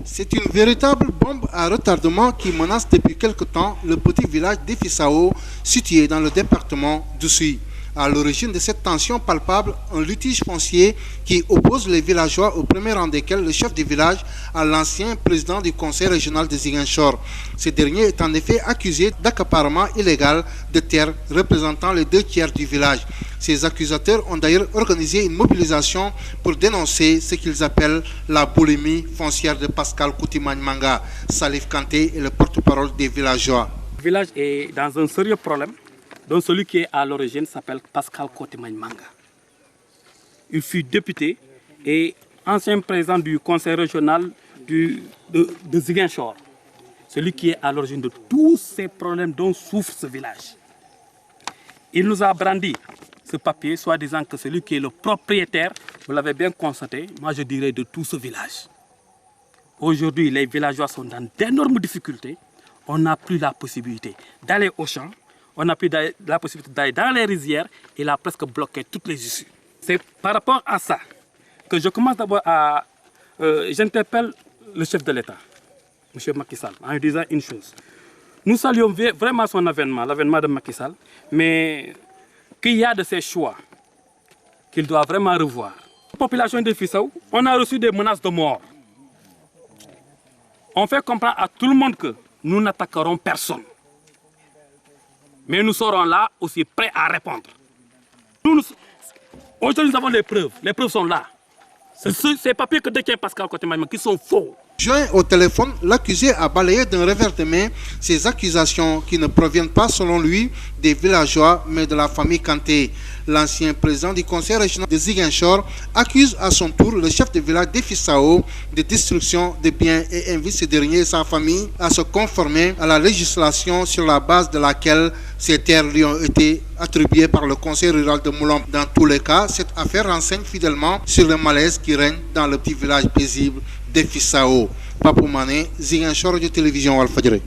C'est une véritable bombe à retardement qui menace depuis quelque temps le petit village d'Efisao, situé dans le département d'Oussouye. À l'origine de cette tension palpable, un litige foncier qui oppose les villageois, au premier rang desquels le chef du village, à l'ancien président du conseil régional de Ziguinchor. Ce dernier est en effet accusé d'accaparement illégal de terres représentant les 2 tiers du village. Ces accusateurs ont d'ailleurs organisé une mobilisation pour dénoncer ce qu'ils appellent la boulimie foncière de Pascal Koutimagne Manga. Salif Kanté est le porte-parole des villageois. Le village est dans un sérieux problème, dont celui qui est à l'origine s'appelle Pascal Koutimagne Manga. Il fut député et ancien président du conseil régional de Ziguinchor. Celui qui est à l'origine de tous ces problèmes dont souffre ce village. Il nous a brandi ce papier, soi-disant que celui qui est le propriétaire, vous l'avez bien constaté, moi je dirais de tout ce village. Aujourd'hui, les villageois sont dans d'énormes difficultés. On n'a plus la possibilité d'aller au champ, on n'a plus la possibilité d'aller dans les rizières. Il a presque bloqué toutes les issues. C'est par rapport à ça que je commence d'abord à... j'interpelle le chef de l'État, M. Macky Sall, en lui disant une chose. Nous saluons vraiment son avènement, l'avènement de Macky Sall, mais qu'il y a de ces choix qu'il doit vraiment revoir. La population de Fissau, on a reçu des menaces de mort. On fait comprendre à tout le monde que nous n'attaquerons personne. Mais nous serons là aussi prêts à répondre. Aujourd'hui, nous avons les preuves sont là. Ces papiers que détient Pascal Koutimagne Manga qui sont faux. Joint au téléphone, l'accusé a balayé d'un revers de main ces accusations qui ne proviennent pas, selon lui, des villageois, mais de la famille Kanté. L'ancien président du conseil régional de Ziguinchor accuse à son tour le chef de village d'Efisao de destruction de biens et invite ce dernier et sa famille à se conformer à la législation sur la base de laquelle ces terres lui ont été attribuées par le conseil rural de Moulombe. Dans tous les cas, cette affaire renseigne fidèlement sur le malaise qui règne dans le petit village paisible d'Efisao. Papou Mané, Ziguinchor de télévision Walfadjri.